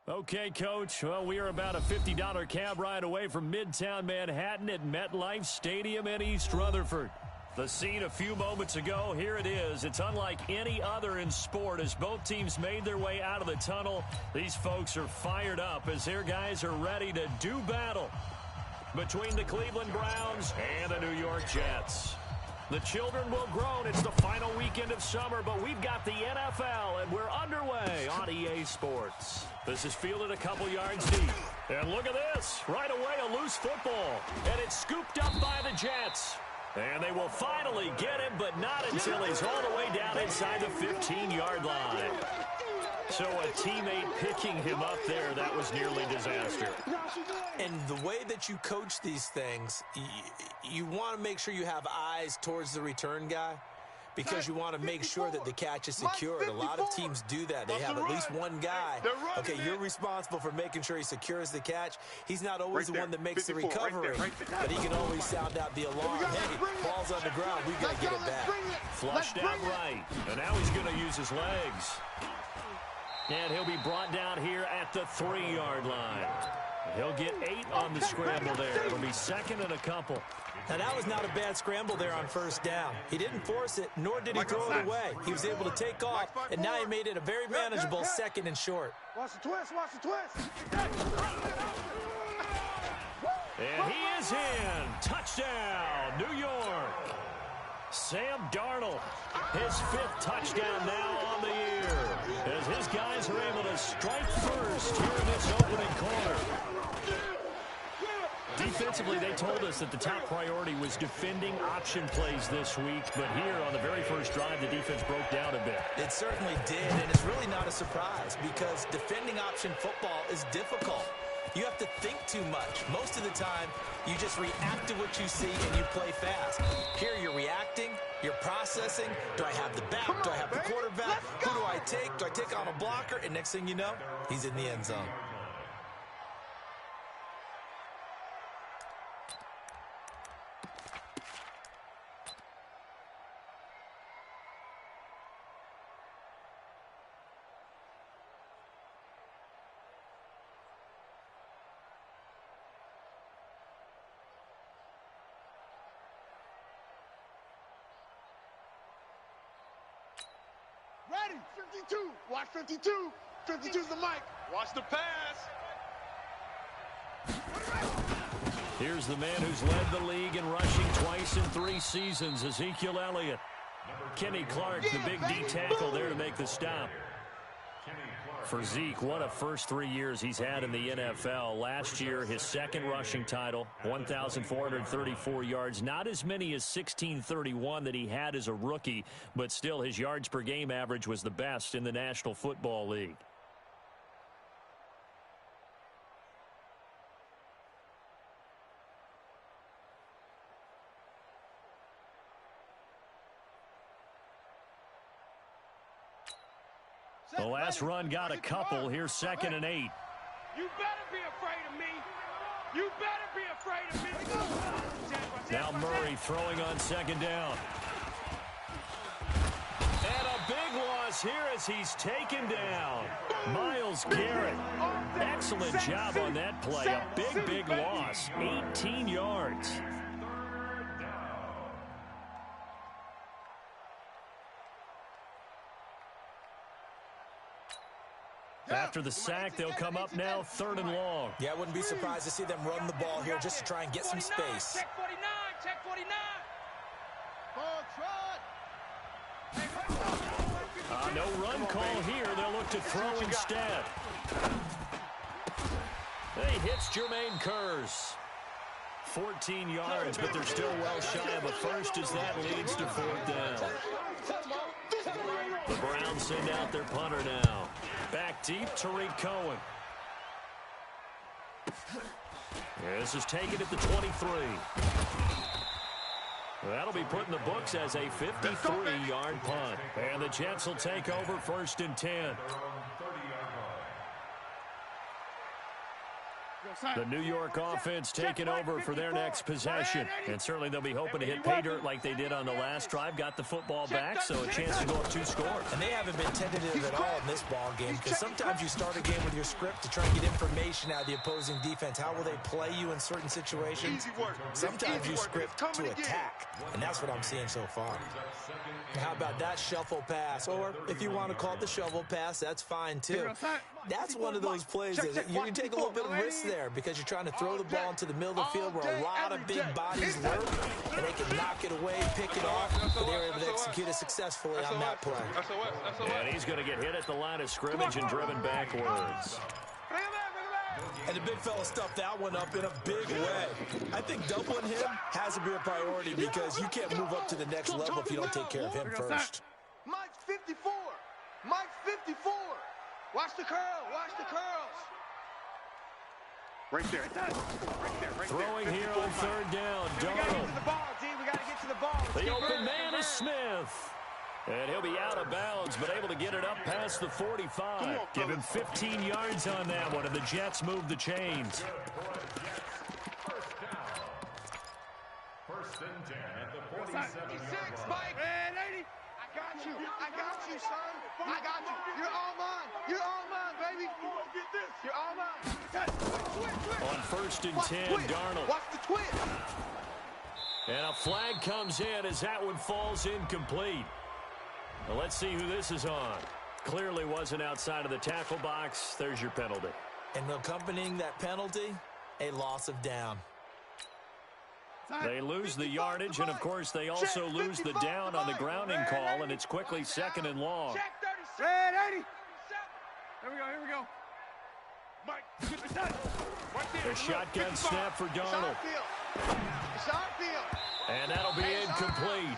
Okay, Coach. Well, we are about a $50 cab ride away from Midtown Manhattan at MetLife Stadium in East Rutherford. The scene a few moments ago, here it is. It's unlike any other in sport as both teams made their way out of the tunnel. These folks are fired up as their guys are ready to do battle between the Cleveland Browns and the New York Jets. The children will groan. It's the final weekend of summer, but we've got the NFL, and we're underway on EA Sports. This is fielded a couple yards deep. And look at this. Right away, a loose football. And it's scooped up by the Jets. And they will finally get him, but not until he's all the way down inside the 15-yard line. So a teammate picking him up there, that was nearly disaster. And the way that you coach these things, you want to make sure you have eyes towards the return guy because you want to make sure that the catch is secured. A lot of teams do that. They have at least one guy. Okay, you're responsible for making sure he secures the catch. He's not always the one that makes the recovery, but he can always sound out the alarm. Hey, ball's on the ground. We've got to get it back. Flushed out right. And now he's going to use his legs. And he'll be brought down here at the 3-yard line. He'll get 8 on the scramble there. It'll be second and a couple. Now, that was not a bad scramble there on first down. He didn't force it, nor did he throw it away. He was able to take off, and now he made it a very manageable second and short. Watch the twist, watch the twist. And he is in. Touchdown, New York. Sam Darnold, his 5th touchdown now on the year, as his guys are able to strike first here in this opening corner. Defensively, they told us that the top priority was defending option plays this week, but here on the very first drive, the defense broke down a bit. It certainly did, and it's really not a surprise because defending option football is difficult. You have to think too much. Most of the time, you just react to what you see and you play fast. Here you're reacting, you're processing. Do I have the back? Do I have the quarterback? Who do I take? Do I take on a blocker? And next thing you know, he's in the end zone. Ready, 52. Watch 52. 52's the mic. Watch the pass. Here's the man who's led the league in rushing twice in 3 seasons, Ezekiel Elliott. Kenny Clark, the big D tackle there to make the stop. For Zeke, what a first 3 years he's had in the NFL. Last year, his 2nd rushing title, 1,434 yards. Not as many as 1,631 that he had as a rookie, but still his yards per game average was the best in the National Football League. The last run got a couple. Here's 2nd and 8. You better be afraid of me. You better be afraid of me. Now Murray throwing on 2nd down. And a big loss here as he's taken down. Myles Garrett. Excellent job on that play. A big loss. 18 yards. After the sack, they'll come up now 3rd and long. Yeah, I wouldn't be surprised to see them run the ball here just to try and get some space. Check 49, check 49. No run call here. They'll look to throw instead. He hits Jermaine Kearse. 14 yards, but they're still well shy of a first as that leads to 4th down. The Browns send out their punter now. Back deep, Tariq Cohen. This is taken at the 23. That'll be put in the books as a 53-yard punt. And the Jets will take over 1st and 10. The New York offense taking over for their next possession. And certainly they'll be hoping to hit pay dirt like they did on the last drive. Got the football back, so a chance to go up 2 scores. And they haven't been tentative at all in this ball game, because sometimes you start a game with your script to try and get information out of the opposing defense. How will they play you in certain situations? Sometimes you script to attack, and that's what I'm seeing so far. How about that shuffle pass? Or if you want to call it the shovel pass, that's fine too. That's one of those plays that you can take a little bit of risk there, because you're trying to throw the ball into the middle of the field where a lot of big bodies lurk, and they can knock it away, pick it off, but they were able to execute it successfully on that play. And he's going to get hit at the line of scrimmage and driven backwards. And the big fella stuffed that one up in a big way. I think doubling him has to be a priority, because you can't move up to the next level if you don't take care of him first. Mike's 54. Mike's 54. Watch the curl. Watch the curls. Right there. Throwing here on 3rd down. Darnold. We got to get to the ball. The open man is Smith. And he'll be out of bounds, but able to get it up past the 45. Give him 15 yards on that one, and the Jets move the chains. First and 10 at the 47. 56, Mike. Man, 80. I got you, son. I got you. You're all mine. You're all mine, baby. You're all mine. On 1st and 10, Darnold. Watch the twist. And a flag comes in as that one falls incomplete. Well, let's see who this is on. Clearly wasn't outside of the tackle box. There's your penalty. And accompanying that penalty, a loss of down. They lose the yardage, and, of course, they also lose the down on the grounding call, and it's quickly 2nd and long. Check 37. Red 80. Here we go. Mike, get the touch. Right there. A shotgun snap for Darnold. It's our field. And that'll be incomplete.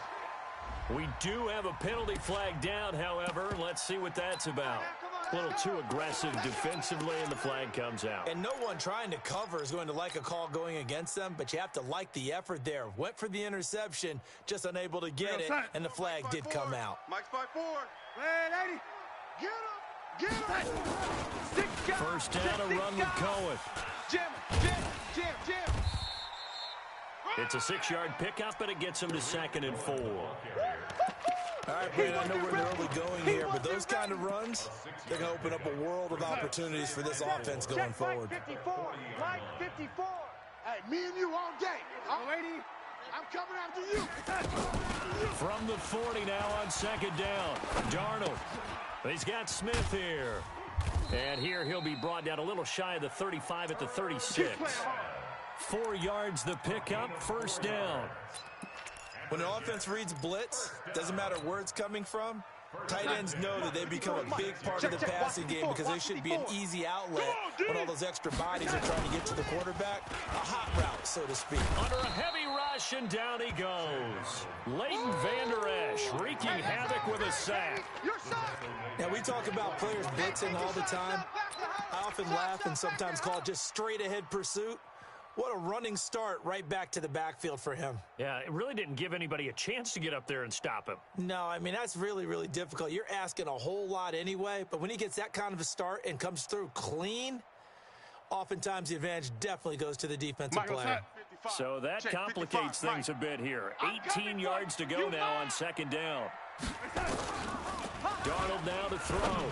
We do have a penalty flag down, however. Let's see what that's about. A little too aggressive defensively, and the flag comes out. And no one trying to cover is going to like a call going against them, but you have to like the effort there. Went for the interception, just unable to get it, and the flag did come out. Mike's 5-4. Red 80. Get him. First down, a run with Cohen. Jim. It's a 6-yard pickup, and it gets him to 2nd and 4. All right, Brandon, I know we're in the early going here, but those kind of runs, they're going to open up a world of opportunities for this offense going forward. Mike 54. Hey, me and you all day. Alrighty, I'm coming after you. From the 40 now on 2nd down. Darnold. He's got Smith here. And here he'll be brought down a little shy of the 35 at the 36. 4 yards the pickup, 1st down. When an offense reads blitz, doesn't matter where it's coming from, tight ends know that they become a big part of the passing game, because they should be an easy outlet when all those extra bodies are trying to get to the quarterback. A hot route, so to speak. Under a heavy rush, and down he goes. Leighton Vander Esch wreaking havoc with a sack. Now, we talk about players blitzing all the time. I often laugh and sometimes call it just straight-ahead pursuit. What a running start right back to the backfield for him. Yeah, it really didn't give anybody a chance to get up there and stop him. No, I mean, that's really, really difficult. You're asking a whole lot anyway, but when he gets that kind of a start and comes through clean, oftentimes the advantage definitely goes to the defensive player. So that complicates things a bit here. 18 yards to go now on 2nd down. Darnold now to throw.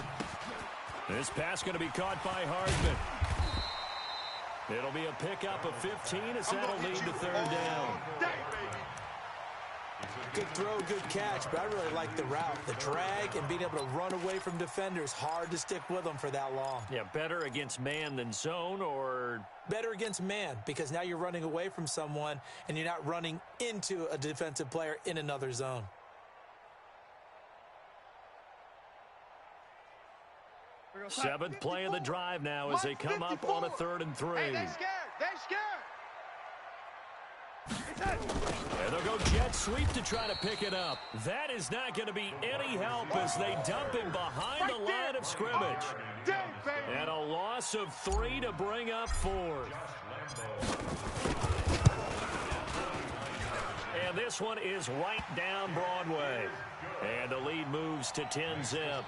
This pass going to be caught by Hardman. It'll be a pickup of 15 as that'll lead to 3rd down. Good throw, good catch, but I really like the route. The drag and being able to run away from defenders. Hard to stick with them for that long. Yeah, better against man than zone, or? Better against man, because now you're running away from someone and you're not running into a defensive player in another zone. Seventh play of the drive now as they come up on a 3rd and 3. Hey, they scared. And they'll go jet sweep to try to pick it up. That is not going to be any help as they dump him behind the line of scrimmage. And a loss of 3 to bring up 4th. And this one is right down Broadway. And the lead moves to 10-zip.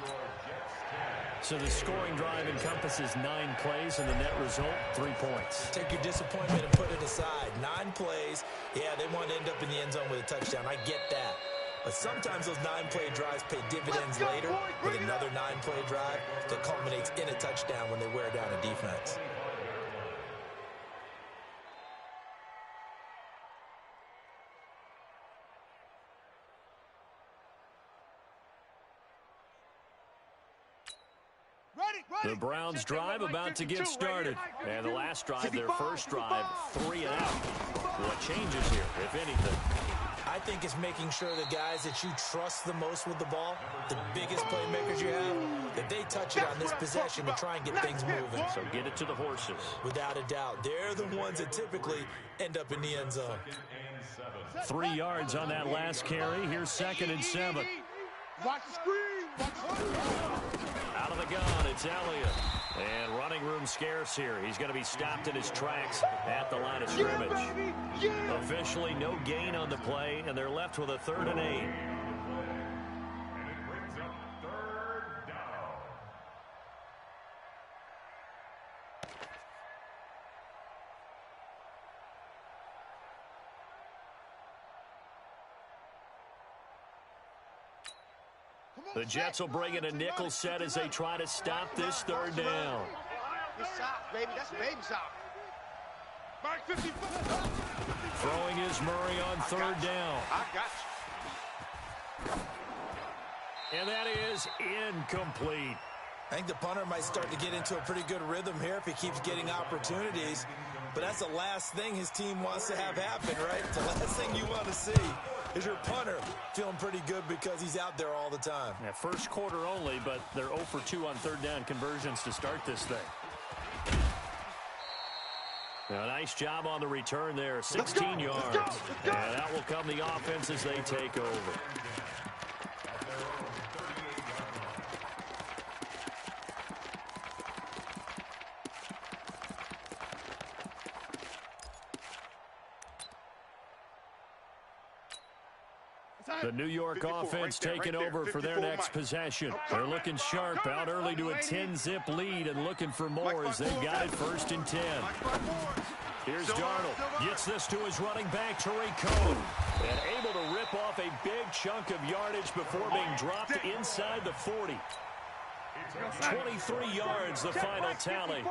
So the scoring drive encompasses 9 plays, and the net result, 3 points. Take your disappointment and put it aside. 9 plays. Yeah, they want to end up in the end zone with a touchdown. I get that. But sometimes those 9-play drives pay dividends later with another 9-play drive that culminates in a touchdown when they wear down a defense. The Browns drive about to get started. And the last drive, their first drive, 3 and out. What changes here, if anything? I think it's making sure the guys that you trust the most with the ball, the biggest playmakers you have, that they touch it on this possession to try and get things moving. So get it to the horses. Without a doubt. They're the ones that typically end up in the end zone. 3 yards on that last carry. Here's 2nd and 7. Watch the screen. Out of the gun, it's Elliott. And running room scarce here. He's going to be stopped in his tracks at the line of scrimmage. Officially no gain on the play, and they're left with a 3rd and 8. And it brings up 3rd down. The Jets will bring in a nickel set as they try to stop this 3rd down. Good sock, baby. That's baby sock. Mark 54. Throwing is Murray on 3rd down. I got you. And that is incomplete. I think the punter might start to get into a pretty good rhythm here if he keeps getting opportunities. But that's the last thing his team wants to have happen, right? The last thing you want to see is your punter feeling pretty good because he's out there all the time. Yeah, first quarter only, but they're 0 for 2 on 3rd down conversions to start this thing. Now, nice job on the return there, 16 yards. And that will come the offense as they take over. The New York offense taking over for their next possession. They're looking sharp, out early to a 10-zip lead and looking for more as they've got it 1st and 10. Here's Darnold. Gets this to his running back, Tariq Cohen. And able to rip off a big chunk of yardage before being dropped inside the 40. 23 yards, the final tally.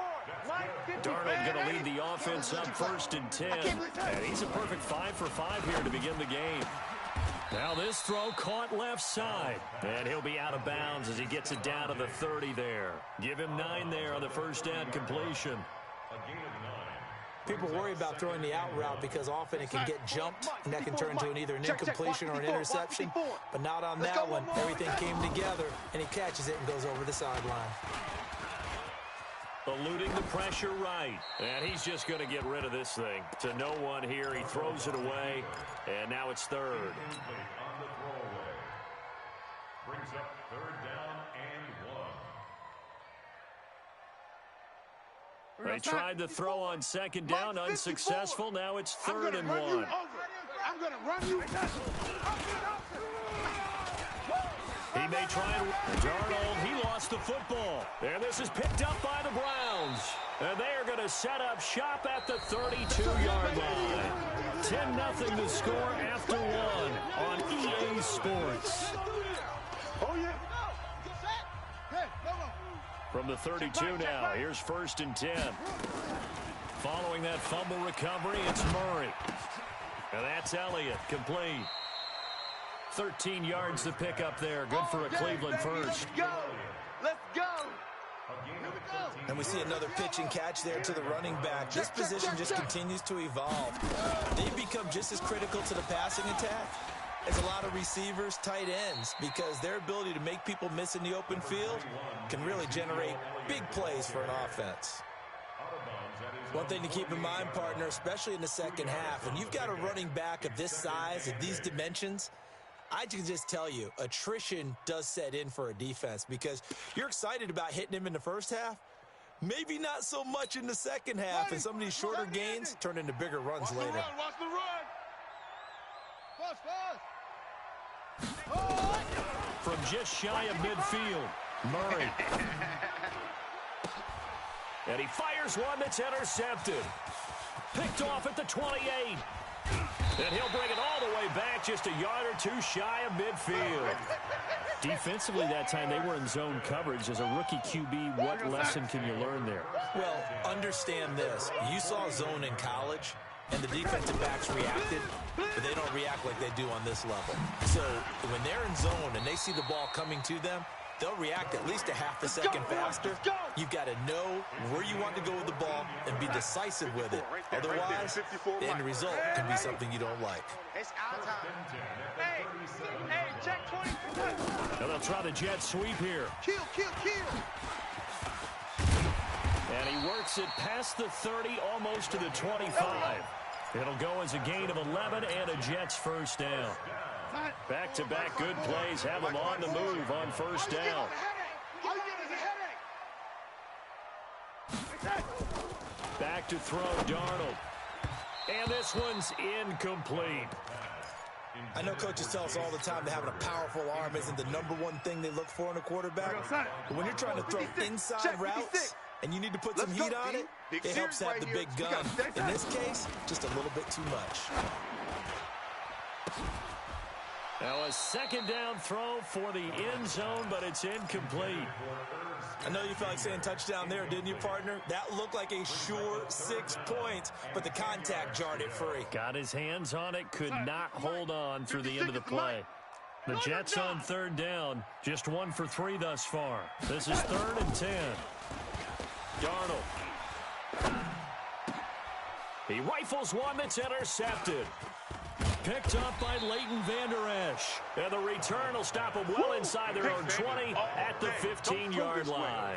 Darnold going to lead the offense up 1st and 10. And he's a perfect 5 for 5 here to begin the game. Now this throw caught left side. And he'll be out of bounds as he gets it down to the 30 there. Give him 9 there on the 1st down completion. People worry about throwing the out route because often it can get jumped, and that can turn into either an incompletion or an interception. But not on that one. Everything came together, and he catches it and goes over the sideline. Eluding the pressure right. And he's just going to get rid of this thing. To no one here. He throws it away. And now it's 3rd. On the throwaway. Brings up 3rd down and 1. They tried to throw on 2nd down, unsuccessful. Now it's 3rd and 1. I'm going to run you. He may try and Darnold, he lost the football. And this is picked up by the Browns. And they are going to set up shop at the 32-yard line. 10-0 to score after 1 on EA Sports. Oh, yeah. From the 32 now, here's 1st and 10. Following that fumble recovery, it's Murray. And that's Elliott, complete. 13 yards to pick up there. Good for a Cleveland first. Let's go. Let's go. And we see another pitch and catch there to the running back. This position just continues to evolve. They've become just as critical to the passing attack as a lot of receivers, tight ends, because their ability to make people miss in the open field can really generate big plays for an offense. One thing to keep in mind, partner, especially in the second half, when you've got a running back of this size, of these dimensions, I can just tell you, attrition does set in for a defense because you're excited about hitting him in the first half. Maybe not so much in the second half, and some of these shorter gains turn into bigger runs later. Watch the run. Fast. From just shy of midfield, Murray. And he fires one that's intercepted. Picked off at the 28. And he'll bring it all the way back, just a yard or two shy of midfield. Defensively that time, they were in zone coverage. As a rookie QB, what lesson can you learn there? Well, understand this. You saw zone in college, and the defensive backs reacted, but they don't react like they do on this level. So when they're in zone and they see the ball coming to them, they'll react at least a half a second faster. You've got to know where you want to go with the ball and be decisive with it. Otherwise, the end result can be something you don't like. It's our time. Hey, check 20. And they'll try the jet sweep here. Kill. And he works it past the 30, almost to the 25. It'll go as a gain of 11 and a Jets first down. Back-to-back good plays have them on the move on first down. Back to throw, Darnold. And this one's incomplete. I know coaches tell us all the time that having a powerful arm isn't the #1 thing they look for in a quarterback. But when you're trying to throw inside routes and you need to put some heat on it, it helps to have the big gun. In this case, just a little bit too much. Now a second down throw for the end zone, but it's incomplete. I know you felt like saying touchdown there, didn't you, partner? That looked like a sure 6 points, but the contact jarred it free. Got his hands on it, could not hold on through the end of the play. The Jets on third down, just 1 for 3 thus far. This is 3rd and 10. Darnold. He rifles one that's intercepted. Picked up by Leighton Vander Esch. And the return will stop them well inside their own 20 at the 15-yard line.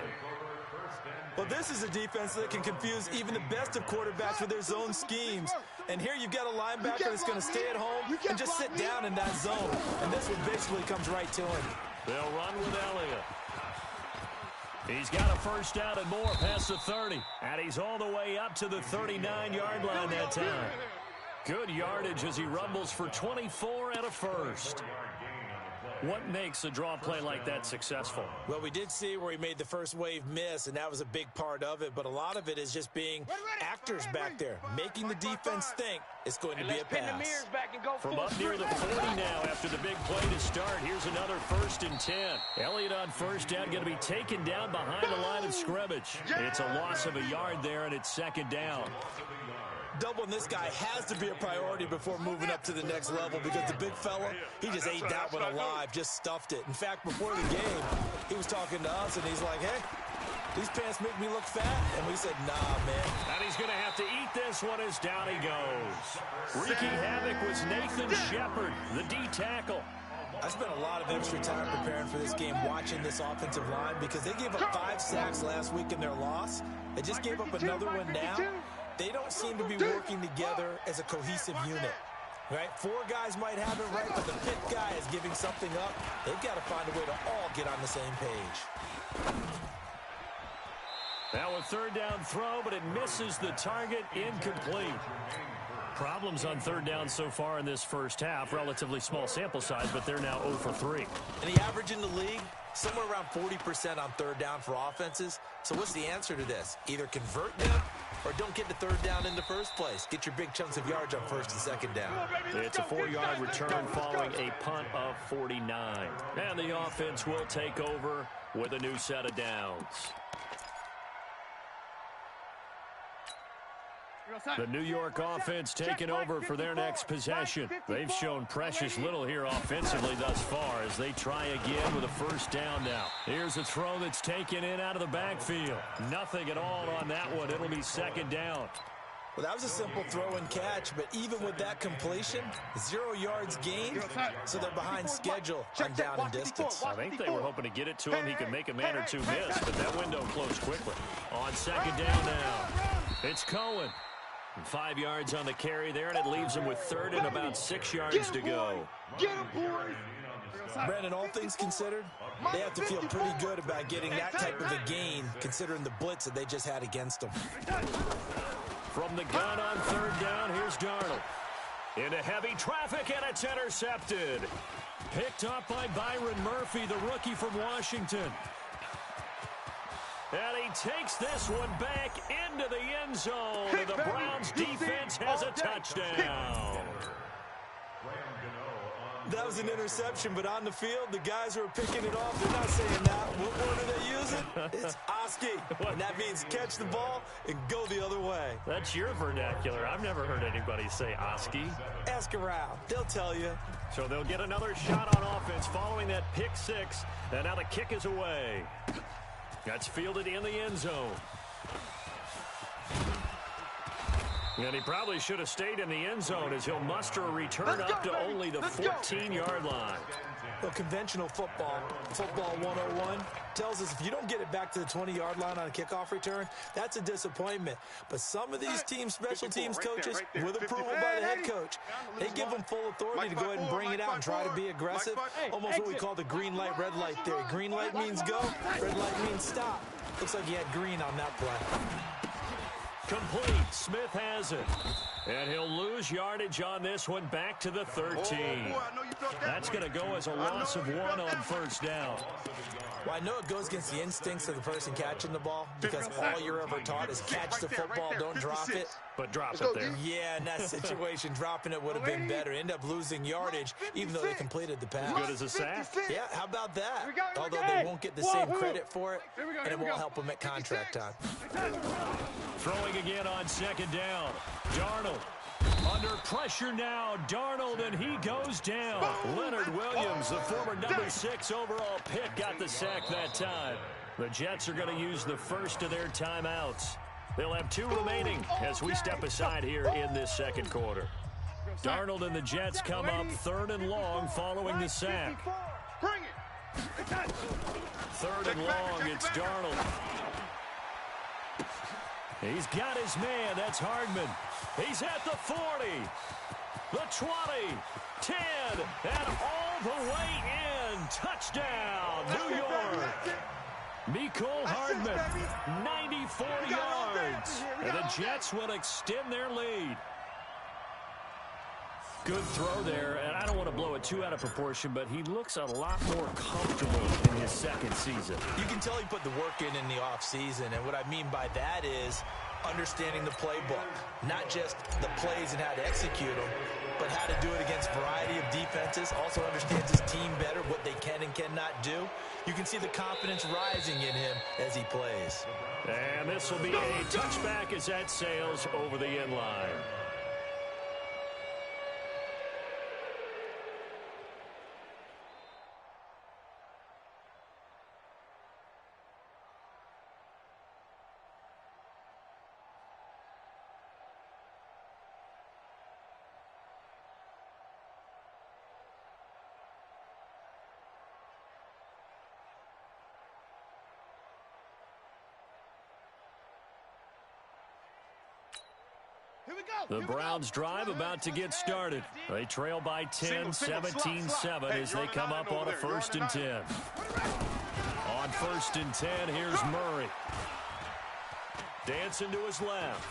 Well, this is a defense that can confuse even the best of quarterbacks with their zone schemes. And here you've got a linebacker that's going to stay at home and just sit down in that zone. And this one basically comes right to him. They'll run with Elliott. He's got a first down and more past the 30. And he's all the way up to the 39-yard line that time. Good yardage as he rumbles for 24 and a first. What makes a draw play like that successful? Well, we did see where he made the first wave miss, and that was a big part of it. But a lot of it is just being actors back there, making the defense think it's going to be a pass. From up near the 40 now after the big play to start, here's another 1st and 10. Elliott on first down going to be taken down behind the line of scrimmage. It's a loss of a yard there, and it's 2nd down. Doubling this guy has to be a priority before moving up to the next level because the big fella, he just ate that one alive, just stuffed it. In fact, before the game, he was talking to us, and he's like, hey, these pants make me look fat. And we said, nah, man. And he's going to have to eat this one as down he goes. Wreaking havoc was Nathan Shepard, the D tackle. I spent a lot of extra time preparing for this game watching this offensive line because they gave up 5 sacks last week in their loss. They just gave up another one now. They don't seem to be working together as a cohesive unit, right? 4 guys might have it right, but the 5th guy is giving something up. They've got to find a way to all get on the same page. Now a 3rd down throw, but it misses the target, incomplete. Problems on 3rd down so far in this first half. Relatively small sample size, but they're now 0 for 3. And the average in the league, somewhere around 40% on 3rd down for offenses. So what's the answer to this? Either convert them or don't get the 3rd down in the first place. Get your big chunks of yards on 1st and 2nd down. It's a 4-yard return following a punt of 49. And the offense will take over with a new set of downs. The New York offense taking over for their next possession. They've shown precious little here offensively thus far as they try again with a 1st down now. Here's a throw that's taken in out of the backfield. Nothing at all on that one. It'll be 2nd down. Well, that was a simple throw and catch, but even with that completion, 0 yards gained, so they're behind schedule on down and distance. I think they were hoping to get it to him. He could make a man or two miss, but that window closed quickly. On 2nd down now, it's Cohen. 5 yards on the carry there, and it leaves him with 3rd and about 6 yards to go. Brandon, all things considered, they have to feel pretty good about getting that type of a gain, considering the blitz that they just had against them. From the gun on 3rd down, here's Darnold. Into heavy traffic, and it's intercepted. Picked up by Byron Murphy, the rookie from Washington. And he takes this one back into the end zone. And the Browns defense has a touchdown. That was an interception, but on the field, the guys who are picking it off, they're not saying that. What word are they using? It's Oski. And that means catch the ball and go the other way. That's your vernacular. I've never heard anybody say Oski. Ask around. They'll tell you. So they'll get another shot on offense following that pick six. And now the kick is away. That's fielded in the end zone. And he probably should have stayed in the end zone as he'll muster a return up to only the 14-yard line. Well, conventional football 101, tells us if you don't get it back to the 20-yard line on a kickoff return, that's a disappointment. But some of these teams, special teams coaches, with approval by the head coach, they give them full authority to go ahead and bring it out and try to be aggressive. Almost what we call the green light, red light theory. Green light means go, red light means stop. Looks like he had green on that play. Complete. Smith has it. And he'll lose yardage on this one back to the 13. That's going to go as a loss of 1 on first down. Well, I know it goes against the instincts of the person catching the ball because all you're ever taught is catch the football, don't drop it. But drop it there. Yeah, in that situation, dropping it would have been better. End up losing yardage, even though they completed the pass. As good as a sack. Yeah, how about that? Although they won't get the same credit for it, and it won't help them at contract time. Throwing again on second down. Darnold under pressure now. Darnold, and he goes down. Leonard Williams, the former number 6 overall pick, got the sack that time. The Jets are going to use the first of their timeouts. They'll have 2 remaining as we step aside here in this second quarter. Darnold and the Jets come up 3rd and long following the sack. 3rd and long, it's Darnold. He's got his man. That's Hardman. He's at the 40, the 20, 10, and all the way in. Touchdown, New York. Mecole Hardman, 94 yards. And the Jets will extend their lead. Good throw there, and I don't want to blow it too out of proportion, but he looks a lot more comfortable in his second season. You can tell he put the work in the offseason, and what I mean by that is understanding the playbook, not just the plays and how to execute them, but how to do it against a variety of defenses. Also understands his team better, what they can and cannot do. You can see the confidence rising in him as he plays. And this will be a touchback as that sails over the end line. The Browns drive about to get started. They trail by 10, 17-7 as they come up on a 1st and 10. On 1st and 10, here's Murray. Dancing to his left.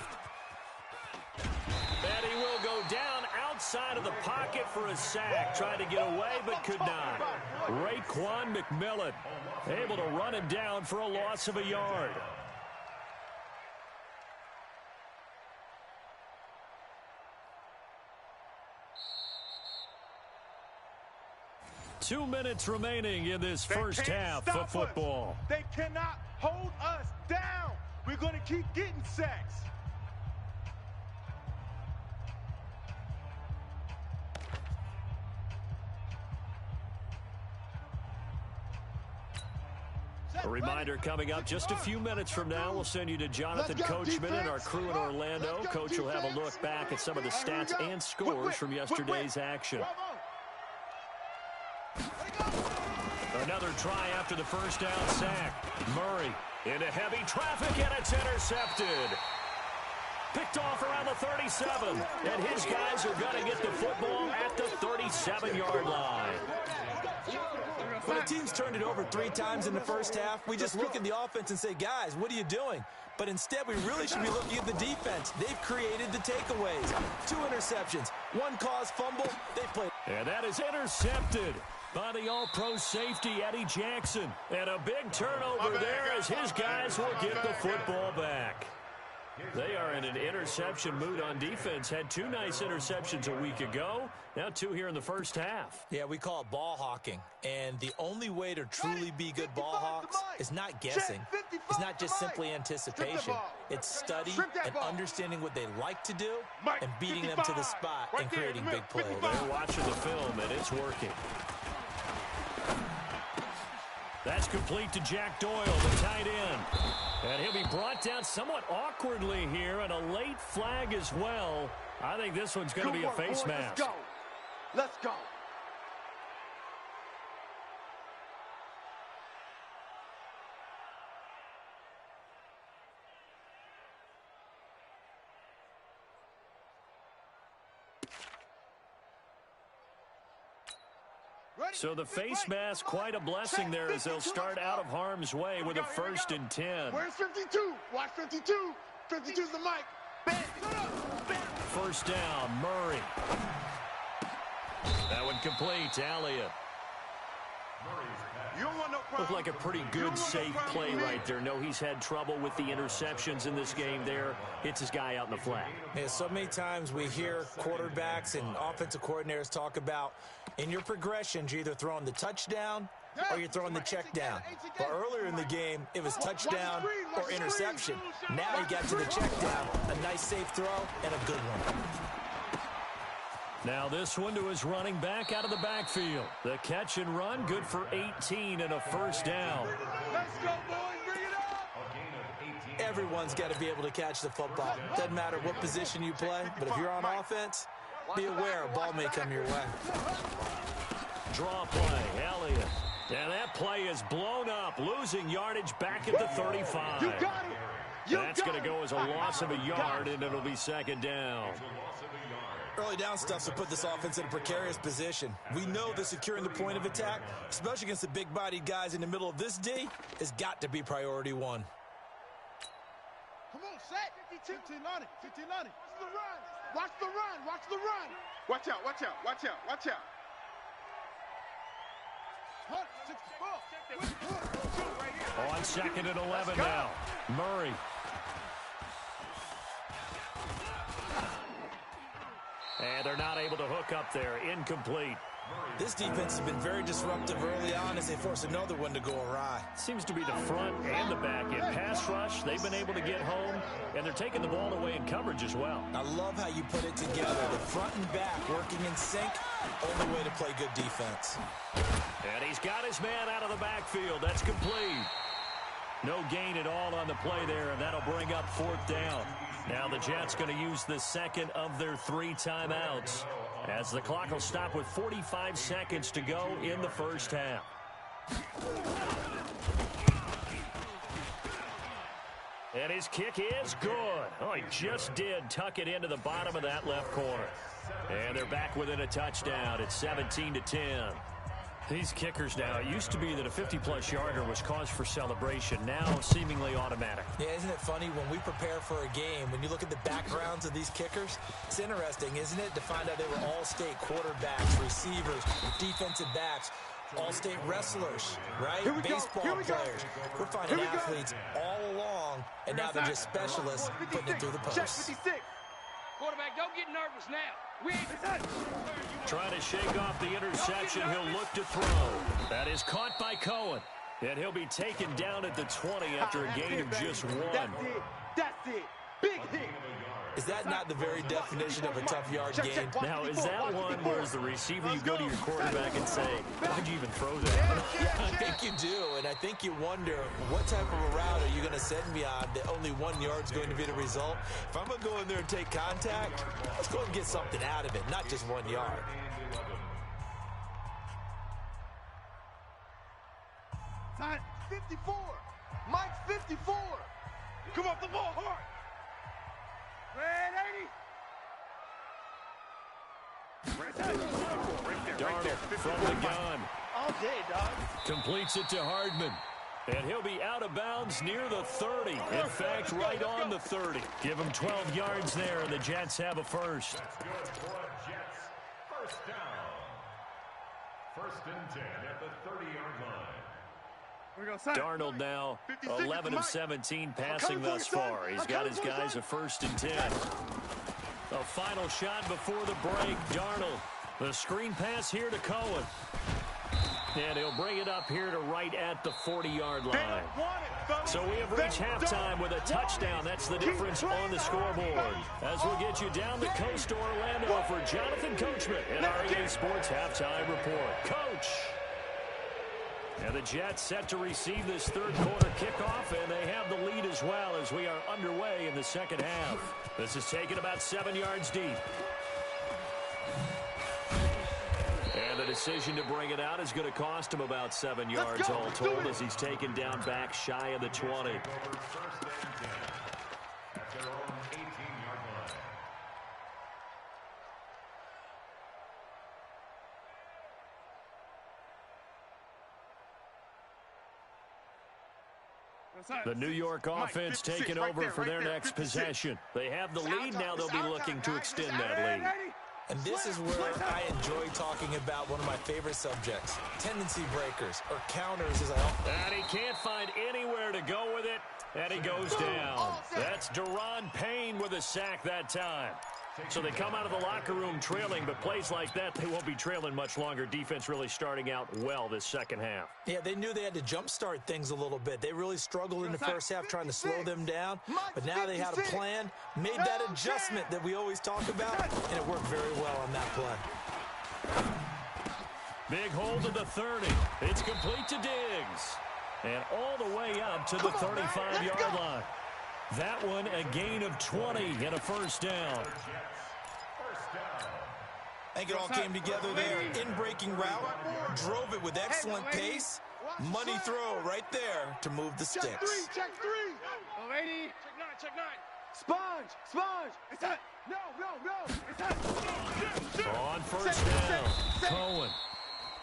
And he will go down outside of the pocket for a sack. Tried to get away, but could not. Raekwon McMillan able to run him down for a loss of a yard. Two minutes remaining in this first half of football. They cannot hold us down. We're going to keep getting sacks. A reminder coming up just a few minutes from now. We'll send you to Jonathan Coachman and our crew in Orlando. Coach will have a look back at some of the stats and scores from yesterday's action. Another try after the first down sack. Murray into heavy traffic, and it's intercepted. Picked off around the 37, and his guys are going to get the football at the 37-yard line. When a team's turned it over 3 times in the first half, we just look at the offense and say, guys, what are you doing? But instead, we really should be looking at the defense. They've created the takeaways. 2 interceptions, 1 caused fumble. They played. And that is intercepted. by the All-Pro safety, Eddie Jackson. And a big turnover there as his guys will get the football back. They are in an interception mood on defense. Had 2 nice interceptions a week ago. Now 2 here in the first half. Yeah, we call it ball hawking. And the only way to truly be good ball hawks is not guessing. It's not just simply anticipation. It's study and understanding what they like to do and beating them to the spot and creating big plays. They're watching the film, and it's working. That's complete to Jack Doyle, the tight end. And he'll be brought down somewhat awkwardly here, and a late flag as well. I think this one's going to be a face mask. Let's go. Let's go. So the face mask, quite a blessing there as they'll start out of harm's way with a 1st and 10. Where's 52? Watch 52. 52's the mic. First down, Murray. That one complete to Elliott. You don't want no problem. Looked like a pretty good, safe play right there. No, he's had trouble with the interceptions in this game there. Hits his guy out in the flat. Yeah, so many times we hear quarterbacks and offensive coordinators talk about in your progressions, you're either throwing the touchdown or you're throwing the check down. But earlier in the game, it was touchdown or interception. Now he got to the check down. A nice safe throw and a good one. Now this one to his running back out of the backfield. The catch and run, good for 18 and a first down. Let's go, boys. Bring it up. Everyone's got to be able to catch the football. Doesn't matter what position you play, but if you're on offense, be aware a ball may come your way. Draw play, Elliott. And that play is blown up, losing yardage back at the 35. You got it. That's going to go as a loss of a yard, and it'll be 2nd down. Early down stuff to put this offense in a precarious position. We know that securing the point of attack, especially against the big-bodied guys in the middle of this D, has got to be priority 1. Come on, set. 15 on it. 15 on it. Watch the run. Watch the run. Watch out. Watch out. Watch out. Watch out. 64. On 2nd and 11 now. Murray. And they're not able to hook up there. Incomplete. This defense has been very disruptive early on as they force another one to go awry. Seems to be the front and the back end. Pass rush, they've been able to get home, and they're taking the ball away in coverage as well. I love how you put it together. The front and back working in sync. Only way to play good defense. And he's got his man out of the backfield. That's complete. No gain at all on the play there, and that'll bring up 4th down. Now the Jets going to use the 2nd of their 3 timeouts as the clock will stop with 45 seconds to go in the first half. And his kick is good. Oh, he just did tuck it into the bottom of that left corner. And they're back within a touchdown. It's 17-10. These kickers now, it used to be that a 50-plus yarder was cause for celebration. Now seemingly automatic. Yeah, isn't it funny when we prepare for a game, when you look at the backgrounds of these kickers, it's interesting, isn't it, to find out they were all-state quarterbacks, receivers, defensive backs, all-state wrestlers, right? Baseball players. We're finding athletes all along, and now they're just specialists putting it through the post. Quarterback, don't get nervous now. Trying to shake off the interception. He'll look to throw. That is caught by Cohen. And he'll be taken down at the 20 after a gain of just 1. That's it. Big hit. Is that not the very definition of a tough yard gain? Now, is that one where as the receiver you go to your quarterback and say, why'd you even throw that? Yeah, I think you do, and I think you wonder what type of a route are you going to send me on that only 1 yard's going to be the result? If I'm going to go in there and take contact, let's go and get something out of it, not just 1 yard. Time 54. Mike 54. Come off the ball hard. Darnold from the gun. All day, dog. Completes it to Hardman. And he'll be out of bounds near the 30. In fact, right on the 30. Give him 12 yards there, and the Jets have a first. First and 10 at the 30-yard line. Darnold now 11 of 17 passing thus far. He's got his guys a 1st and 10. A final shot before the break. Darnold, the screen pass here to Cohen. And he'll bring it up here to right at the 40-yard line. So we have reached halftime with a touchdown. That's the difference on the scoreboard. As we'll get you down the coast to Orlando for Jonathan Coachman in our EA Sports Halftime Report. Coach! And the Jets set to receive this third quarter kickoff, and they have the lead as well as we are underway in the second half. This is taken about 7 yards deep. And the decision to bring it out is going to cost him about 7 yards all told as he's taken down back shy of the 20. First and 10 at their own 18-yard line. The New York offense taking over for their next possession. They have the lead. Now they'll be looking to extend that lead. And this is where I enjoy talking about one of my favorite subjects, tendency breakers, or counters as And he can't find anywhere to go with it, and he goes down. That's Deron Payne with a sack that time. So they come out of the locker room trailing, but plays like that, they won't be trailing much longer. Defense really starting out well this second half. Yeah, they knew they had to jumpstart things a little bit. They really struggled in the first half trying to slow them down, but now they had a plan, made that adjustment that we always talk about, and it worked very well on that play. Big hold to the 30. It's complete to Diggs. And all the way up to the 35-yard line. That one a gain of 20 and a first down. I think it all came together there. In-breaking route, drove it with excellent pace. Money throw right there to move the sticks. Check three. Oh, 80. Check 9. Sponge. It's that. No. It's that. On first down, Cohen.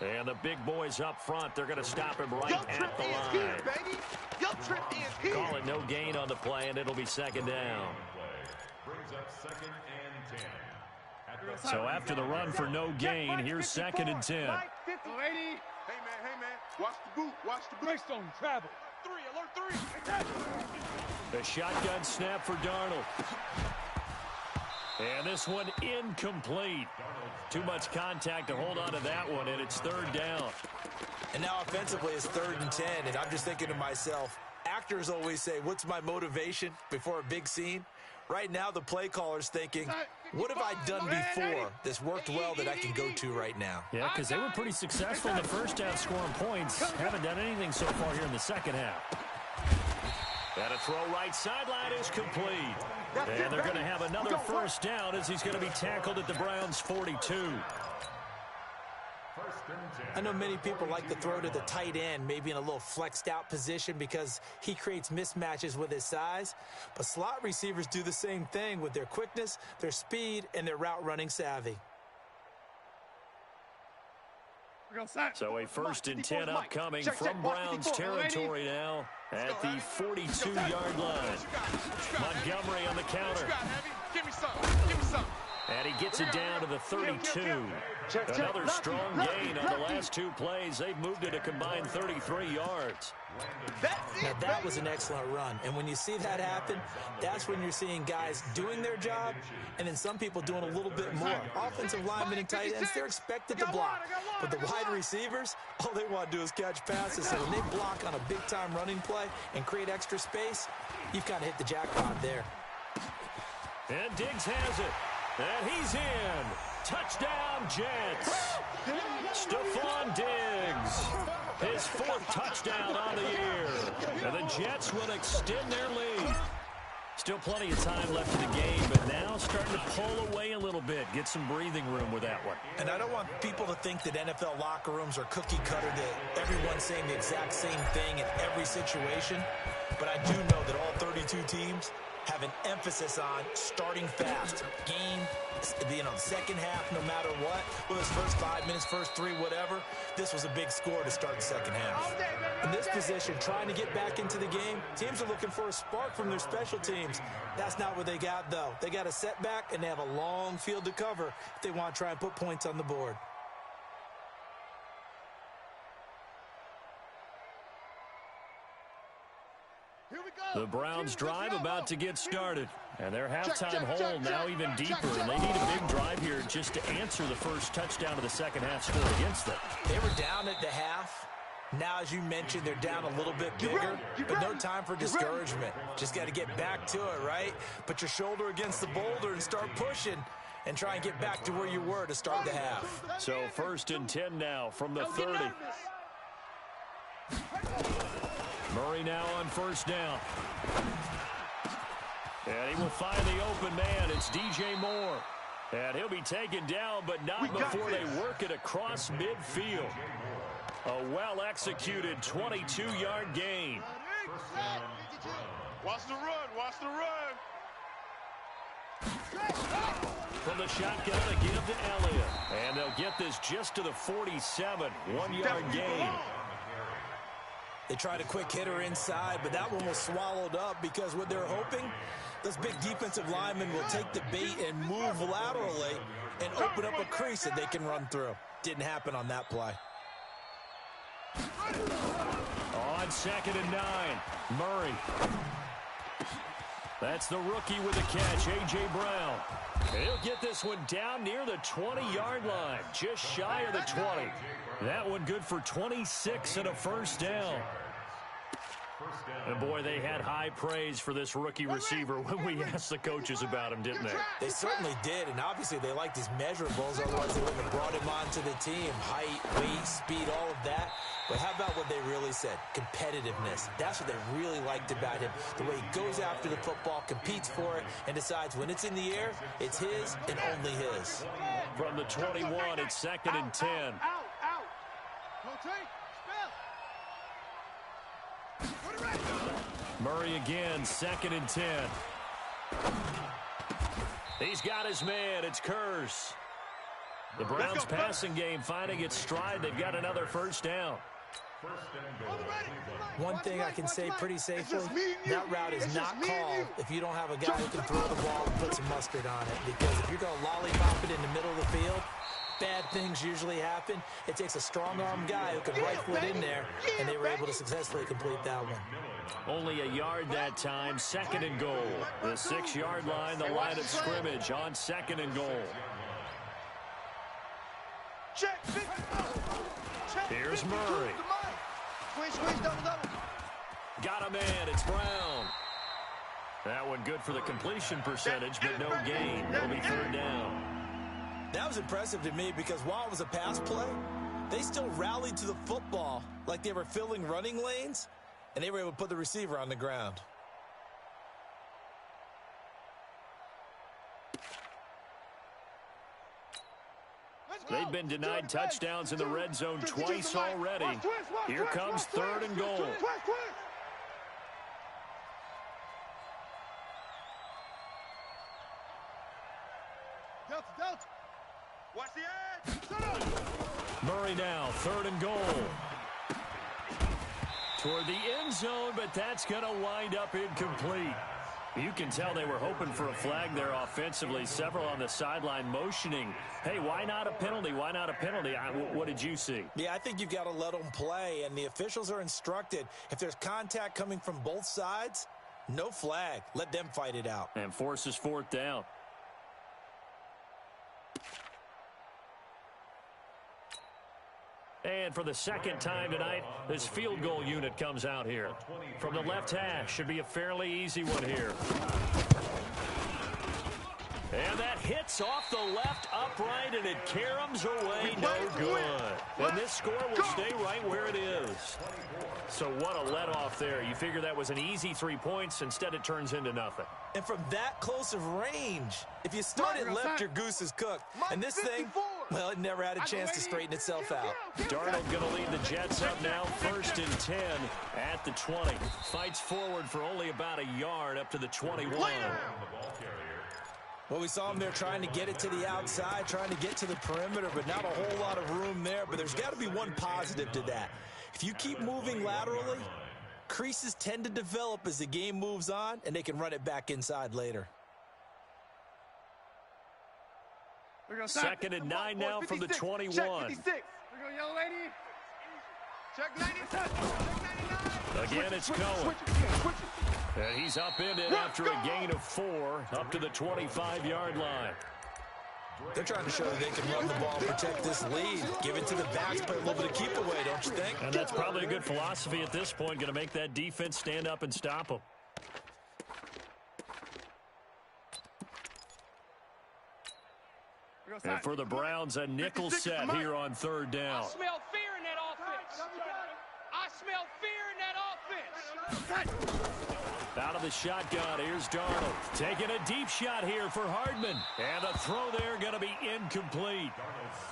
And the big boys up front, they're going to stop him right at the line. Here, baby. Your trip is here. Call it no gain on the play, and it'll be second down. Brings up 2nd and 10. So after the run for no gain, here's 2nd and 10. Oh, 80. Hey, man. Watch the boot. Greystone travel. Alert 3. The shotgun snap for Darnold. And this one incomplete. Too much contact to hold on to that one, and it's third down. And now offensively it's 3rd and 10, and I'm just thinking to myself, actors always say, what's my motivation before a big scene? Right now the play caller's thinking, what have I done before that's worked well that I can go to right now? Yeah, because they were pretty successful in the first half scoring points. Haven't done anything so far here in the second half. And a throw right sideline is complete. And they're going to have another first down as he's going to be tackled at the Browns' 42. I know many people like to throw to the tight end, maybe in a little flexed out position because he creates mismatches with his size. But slot receivers do the same thing with their quickness, their speed, and their route running savvy. So a 1st and 10 upcoming from Browns territory now at the 42-yard line. Montgomery on the counter. Give me some. And he gets it down to the 32. Another strong gain on the last 2 plays. They've moved it a combined 33 yards. Now that was an excellent run. And when you see that happen, that's when you're seeing guys doing their job and then some people doing a little bit more. Offensive linemen and tight ends, they're expected to block. But the wide receivers, all they want to do is catch passes. So when they block on a big-time running play and create extra space, you've kind of hit the jackpot there. And Diggs has it. And he's in. Touchdown, Jets. Stephon Diggs. His 4th touchdown on the year. And the Jets will extend their lead. Still plenty of time left in the game, but now starting to pull away a little bit. Get some breathing room with that one. And I don't want people to think that NFL locker rooms are cookie cutter, that everyone's saying the exact same thing in every situation. But I do know that all 32 teams have an emphasis on starting fast. Game, second half, no matter what. Whether it's first 5 minutes, first 3, whatever. This was a big score to start the second half. In this position, trying to get back into the game, teams are looking for a spark from their special teams. That's not what they got, though. They got a setback, and they have a long field to cover if they want to try and put points on the board. The Browns drive about to get started. And their halftime hole now even deeper. And they need a big drive here just to answer the first touchdown of the second half score against them. They were down at the half. Now, as you mentioned, they're down a little bit bigger, but no time for discouragement. Just got to get back to it, right? Put your shoulder against the boulder and start pushing and try and get back to where you were to start the half. So 1st and 10 now from the 30. Murray now on 1st down. And he will find the open man. It's DJ Moore. And he'll be taken down, but not before they work it across midfield. A well-executed 22-yard gain. Watch the run. Watch the run. From the shotgun, a give to Elliott. And they'll get this just to the 47. 1-yard gain. They tried a quick hitter inside, but that one was swallowed up because what they're hoping, those big defensive linemen will take the bait and move laterally and open up a crease that they can run through. Didn't happen on that play. On 2nd and 9, Murray. That's the rookie with the catch, A.J. Brown. And he'll get this one down near the 20-yard line, just shy of the 20. That one good for 26 and a 1st down. And, boy, they had high praise for this rookie receiver when we asked the coaches about him, didn't they? They certainly did, and obviously they liked his measurables, otherwise they wouldn't have brought him onto the team. Height, weight, speed, all of that. But how about what they really said? Competitiveness. That's what they really liked about him. The way he goes after the football, competes for it, and decides when it's in the air, it's his and only his. From the 21, it's 2nd and 10. Out. Rotate. Murray again, 2nd and 10. He's got his man. It's Kurz. The Browns passing game finding its stride. They've got another 1st down. One thing I can say pretty safely, that route is not called if you don't have a guy who can throw the ball and put some mustard on it. Because if you're going to lollipop it in the middle of the field, bad things usually happen. It takes a strong-arm guy who can rifle it in there, and they were able to successfully complete that one. Only a yard that time, 2nd and goal. The 6-yard line, the line of scrimmage on 2nd and goal. Here's Murray. Squeeze, double. Got a man, it's Brown. That one good for the completion percentage, but no gain. It'll be 3rd down. That was impressive to me because while it was a pass play, they still rallied to the football like they were filling running lanes, and they were able to put the receiver on the ground. They've been denied touchdowns in the red zone twice already. Here comes 3rd and goal. Delta. Watch the edge. Murray now, 3rd and goal. Toward the end zone, but that's going to wind up incomplete. You can tell they were hoping for a flag there offensively. Several on the sideline motioning. Hey, why not a penalty? Why not a penalty? What did you see? Yeah, I think you've got to let them play, and the officials are instructed. If there's contact coming from both sides, no flag. Let them fight it out. And forces 4th down. And for the 2nd time tonight, this field goal unit comes out here. From the left hash, should be a fairly easy one here. And that hits off the left upright, and it caroms away, no good. And this score will stay right where it is. So what a let-off there. You figure that was an easy 3 points. Instead, it turns into nothing. And from that close of range, if you start it left, your goose is cooked. And this thing, well, it never had a chance to straighten itself out. Darnold going to lead the Jets up now, 1st and 10 at the 20. Fights forward for only about a yard up to the 21. Well, we saw him there trying to get it to the outside, trying to get to the perimeter, but not a whole lot of room there. But there's got to be one positive to that. If you keep moving laterally, creases tend to develop as the game moves on, and they can run it back inside later. 2nd and 9 now from the 21. Check 56. We're going to yellow lady. Check 90. Check 99. Again, it's Cohen. And he's upended after a gain of 4 up to the 25-yard line. They're trying to show that they can run the ball and protect this lead. Give it to the backs, play a little bit of keep away, don't you think? And that's probably a good philosophy at this point. Going to make that defense stand up and stop them. And for the Browns, a nickel set here on 3rd down. I smell fear in that offense. I smell fear in that offense. Out of the shotgun, here's Darnold. Taking a deep shot here for Hardman. And the throw there going to be incomplete.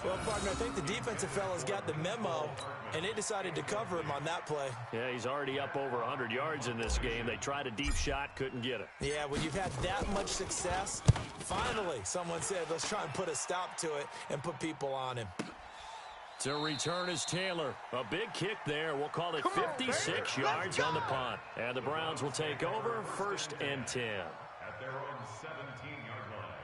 Well, partner, I think the defensive fellas got the memo, and they decided to cover him on that play. Yeah, he's already up over 100 yards in this game. They tried a deep shot, couldn't get it. Yeah, when you've had that much success, finally someone said, let's try and put a stop to it and put people on him. To return is Taylor. A big kick there. We'll call it 56 yards on the punt. And the Browns will take over 1st and 10. At their own 17-yard line.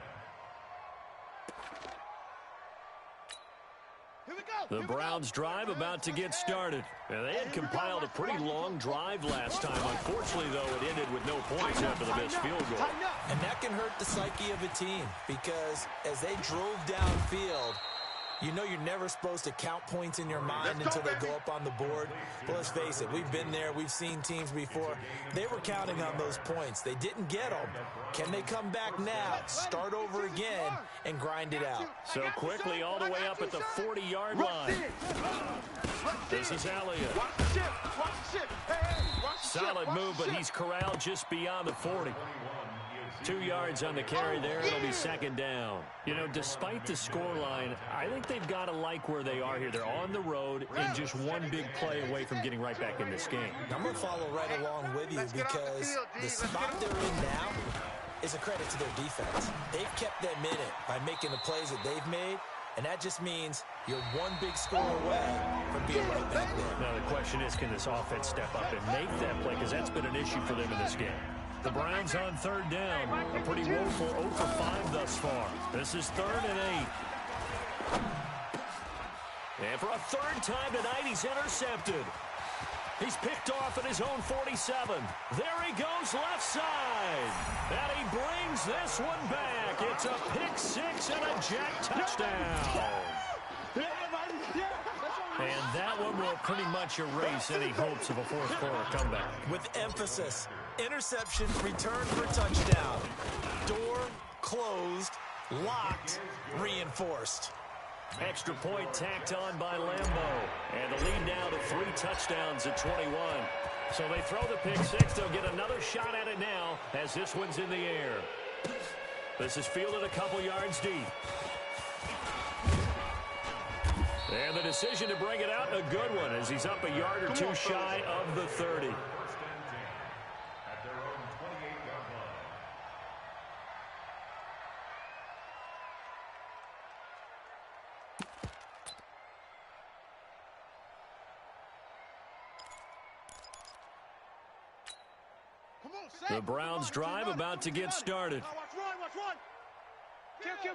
Here we go. The Browns drive about to get started. And they had compiled a pretty long drive last time. Unfortunately, though, it ended with no points after the missed field goal. And that can hurt the psyche of a team because as they drove downfield, you know you're never supposed to count points in your mind until they go up on the board. But let's face it, we've been there. We've seen teams before. They were counting on those points. They didn't get them. Can they come back now, start over again, and grind it out? So quickly all the way up at the 40-yard line. This is Elliott. Solid move, but he's corralled just beyond the 40. 2 yards on the carry there. It'll be 2nd down. You know, despite the scoreline, I think they've got to like where they are here. They're on the road and just one big play away from getting right back in this game. I'm going to follow right along with you because the spot they're in now is a credit to their defense. They've kept them in it by making the plays that they've made, and that just means you're one big score away from being right back there. Now, the question is, can this offense step up and make that play? Because that's been an issue for them in this game. The Browns on 3rd down. A pretty woeful 0 for 5 thus far. This is 3rd and 8. And for a 3rd time tonight, he's intercepted. He's picked off at his own 47. There he goes left side. And he brings this one back. It's a pick 6 and a jack touchdown. And that one will pretty much erase any hopes of a 4th-quarter comeback. With emphasis, interception, return for touchdown. Door closed, locked, reinforced. Extra point tacked on by Lambeau. And the lead now to 3 touchdowns at 21. So they throw the pick 6. They'll get another shot at it now as this one's in the air. This is fielded a couple yards deep. And the decision to bring it out, a good one, as he's up a yard or 2 shy of the 30. 1st and 10 at their own 28-yard line. The Browns drive about to get started. Watch run. Kill.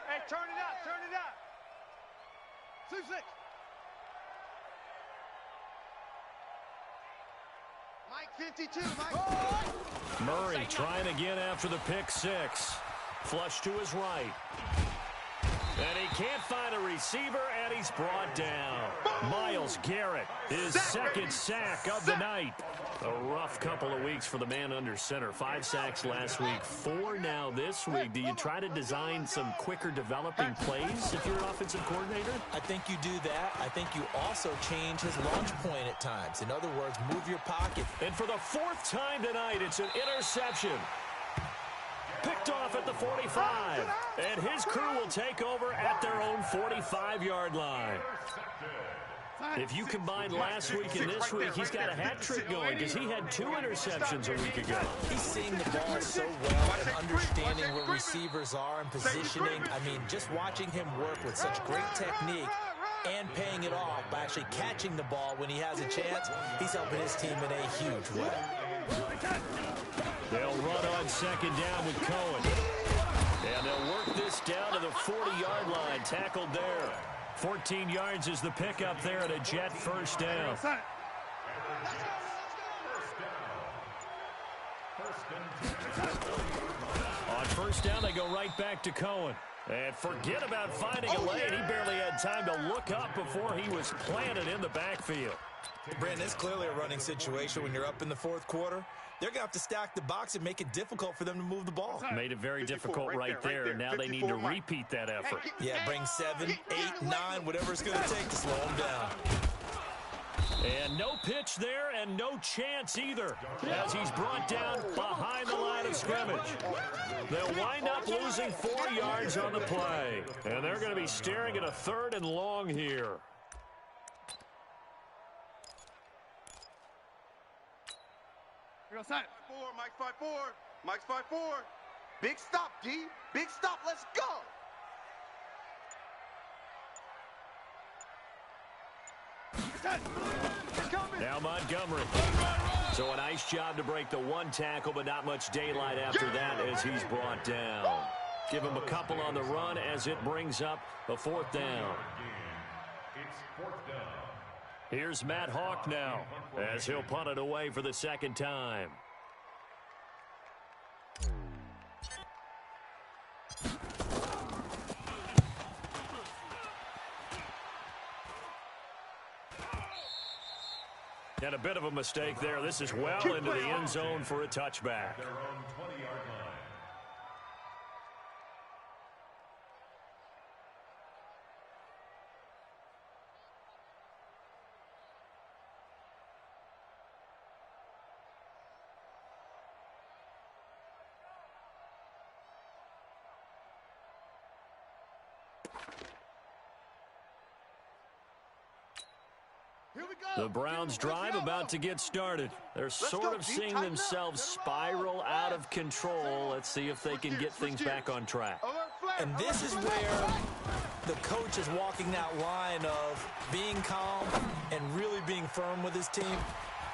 Hey, turn it out. 2-6. Mike 52, Mike. Murray trying again after the pick 6. Flush to his right. And he can't find a receiver, and he's brought down. Myles Garrett, his 2nd sack of the night. A rough couple of weeks for the man under center. 5 sacks last week, 4 now this week. Do you try to design some quicker developing plays if you're an offensive coordinator? I think you do that. I think you also change his launch point at times. In other words, move your pocket. And for the 4th time tonight, it's an interception. Picked off at the 45. And his crew will take over at their own 45-yard line. If you combine last week and this week, he's got a hat trick going because he had 2 interceptions a week ago. He's seeing the ball so well and understanding where receivers are and positioning. I mean, just watching him work with such great technique and paying it off by actually catching the ball when he has a chance, he's helping his team in a huge way. They'll run on 2nd down with Cohen. And they'll work this down to the 40-yard line. Tackled there. 14 yards is the pickup there at a Jet 1st down. On first down, they go right back to Cohen. And forget about finding a lane. He barely had time to look up before he was planted in the backfield. Brandon, it's clearly a running situation when you're up in the fourth quarter. They're going to have to stack the box and make it difficult for them to move the ball. Made it very difficult right there. Now they need to repeat that effort. Yeah, bring 7, 8, 9, whatever it's going to take to slow them down. And no pitch there and no chance either as he's brought down behind the line of scrimmage. They'll wind up losing 4 yards on the play. And they're going to be staring at a 3rd and long here. Mike's 5-4. Mike's 5-4. Big stop, D. Big stop. Let's go. Now Montgomery. So a nice job to break the 1 tackle, but not much daylight after that as he's brought down. Give him a couple on the run as it brings up a 4th down. It's 4th down. Here's Matt Hawk now as he'll punt it away for the 2nd time. And a bit of a mistake there. This is well into the end zone for a touchback. Their own 20-yard line. The Browns drive about to get started. They're sort of seeing themselves spiral out of control. Let's see if they can get things back on track. And this is where the coach is walking that line of being calm and really being firm with his team.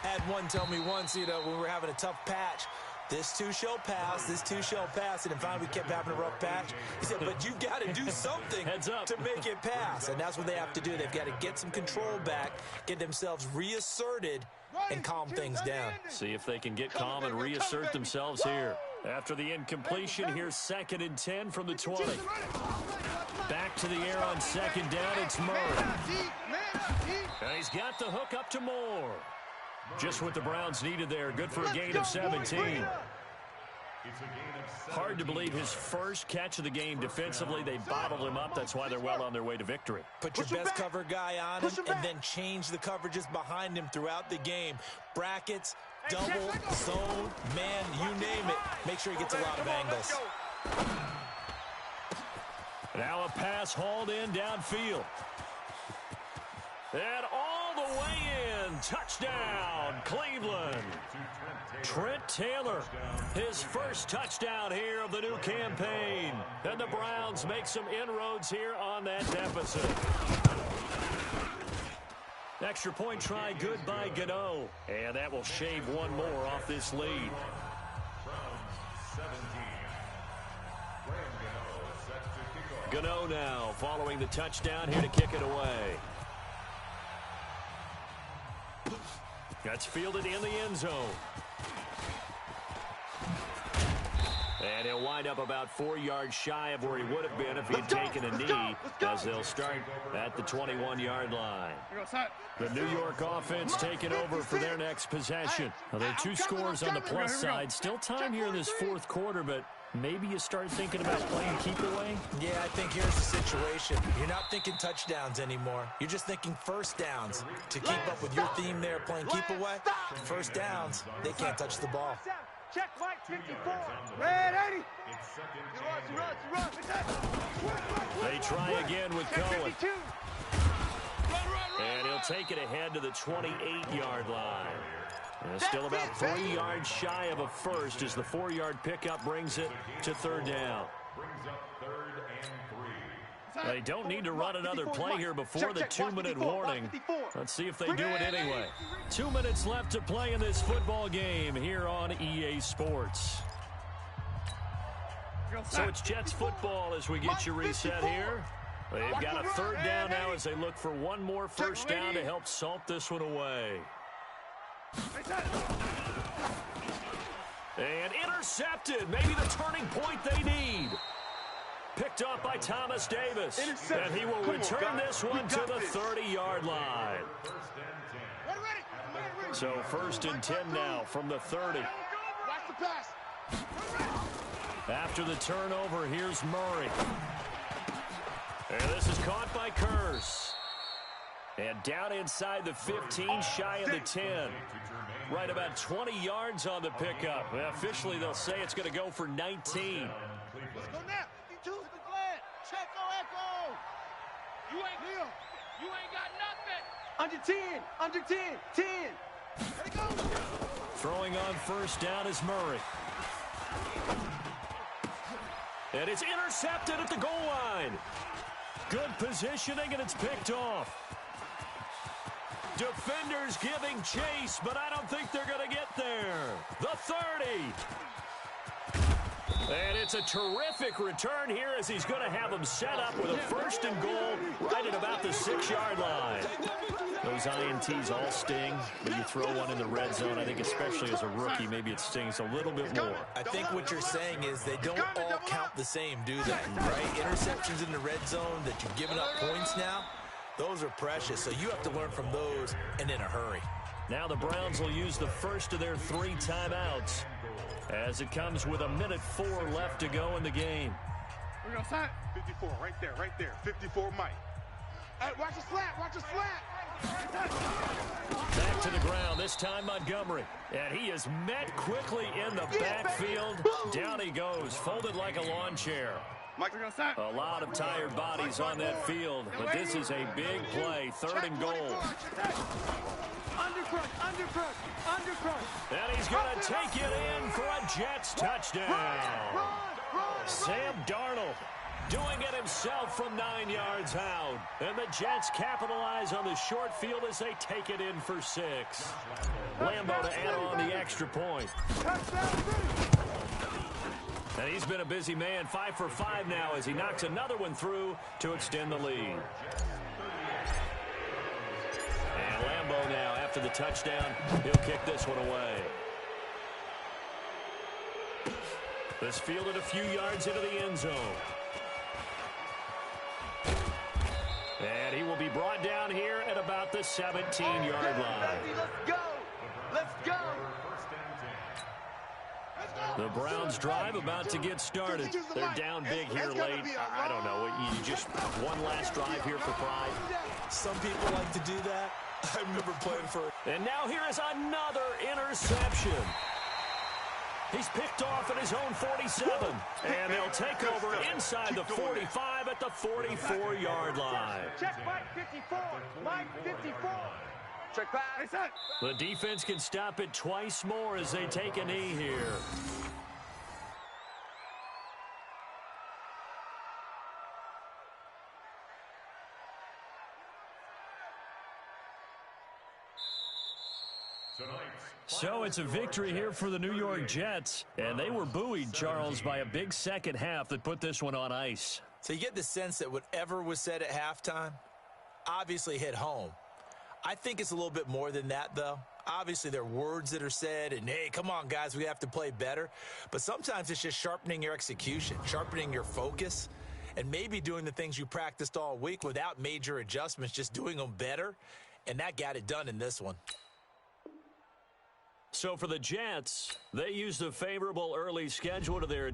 Had one tell me once, when we were having a tough patch, this too shall pass, this too shall pass. And finally, we kept having a rough patch. He said, but you've got to do something to make it pass. And that's what they have to do. They've got to get some control back, get themselves reasserted, and calm things down. See if they can get calm and reassert themselves here. After the incompletion, here's 2nd and 10 from the 20. Back to the air on 2nd down, it's Murray. And he's got the hook up to Moore. Just what the Browns needed there. Good for a gain of 17. Hard to believe his first catch of the game defensively. They bottled him up. That's why they're well on their way to victory. Put your best cover guy on him and then change the coverages behind him throughout the game. Brackets, double, zone, man, you name it. Make sure he gets a lot of angles. Now a pass hauled in downfield. And all the way in. Touchdown, Cleveland. Trent Taylor, his first touchdown here of the new campaign. And the Browns make some inroads here on that deficit. Extra point try good by Gano. And that will shave one more off this lead. Gano now following the touchdown here to kick it away. That's fielded in the end zone. And he'll wind up about 4 yards shy of where he would have been if he had taken a knee, as they'll start at the 21-yard line. The New York offense taking over for their next possession. Now, there are 2 scores on the plus side. Still time here in this 4th quarter, but maybe you start thinking about playing keep away? Yeah, I think here's the situation. You're not thinking touchdowns anymore. You're just thinking first downs. To keep up with your theme there, playing keep away, first downs, they can't touch the ball. Check Mike 54. Red 80. They try again with Cohen. And he'll take it ahead to the 28-yard line. Still about 3 yards shy of a first as the 4-yard pickup brings it to 3rd down. They don't need to run another play here before the 2-minute warning. Let's see if they do it anyway. 2 minutes left to play in this football game here on EA Sports. So it's Jets football as we get you reset here. They've got a 3rd down now as they look for one more first down to help salt this one away. And intercepted. Maybe the turning point they need. Picked up by Thomas Davis. And he will return this one to the 30-yard line. So 1st and 10 now from the 30. Watch the pass. After the turnover, here's Murray. And this is caught by Curse. And down inside the 15, shy of the 10. Right about 20 yards on the pickup. Well, officially, they'll say it's going to go for 19. Let's go now. 52 to the flat. Checo Echo. You ain't got nothing. Under 10. Under 10. 10. Let it go. Throwing on 1st down is Murray. And it's intercepted at the goal line. Good positioning, and it's picked off. Defenders giving chase, but I don't think they're going to get there. The 30. And it's a terrific return here as he's going to have them set up with a 1st and goal right at about the 6-yard line. Those INTs all sting, but you throw one in the red zone, I think especially as a rookie, maybe it stings a little bit more. I think what you're saying is they don't all count the same, do they? Right? Interceptions in the red zone that you're giving up points now, those are precious. So you have to learn from those and in a hurry. Now the Browns will use the first of their 3 timeouts as it comes with 1:04 left to go in the game. We're going to sign 54, right there, 54 Mike. Hey, watch the slap, watch the slap. Back to the ground, this time Montgomery. And he is met quickly in the backfield. Down he goes, folded like a lawn chair. A lot of tired bodies on that field, but this is a big play, 3rd and goal. Undercrush. And he's going to take it in for a Jets touchdown. Sam Darnold doing it himself from 9 yards out. And the Jets capitalize on the short field as they take it in for 6. Lambo to add on the extra point. And he's been a busy man, 5 for 5 now as he knocks another one through to extend the lead. And Lambo now, after the touchdown, he'll kick this one away. This fielded a few yards into the end zone. And he will be brought down here at about the 17-yard line. Let's go. The Browns drive about to get started. They're down big here late. I don't know. You just one last drive here for pride. Some people like to do that. I remember playing for... And now here is another interception. He's picked off at his own 47. And they'll take over inside the 45 at the 44-yard line. Check Mike 54. Mike 54. Check back. The defense can stop it twice more as they take a knee here. So it's a victory here for the New York Jets, and they were buoyed, Charles, by a big second half that put this one on ice. So you get the sense that whatever was said at halftime obviously hit home. I think it's a little bit more than that, though. Obviously, there are words that are said, and, hey, come on, guys, we have to play better. But sometimes it's just sharpening your execution, sharpening your focus, and maybe doing the things you practiced all week without major adjustments, just doing them better. And that got it done in this one. So for the Jets, they used a favorable early schedule to their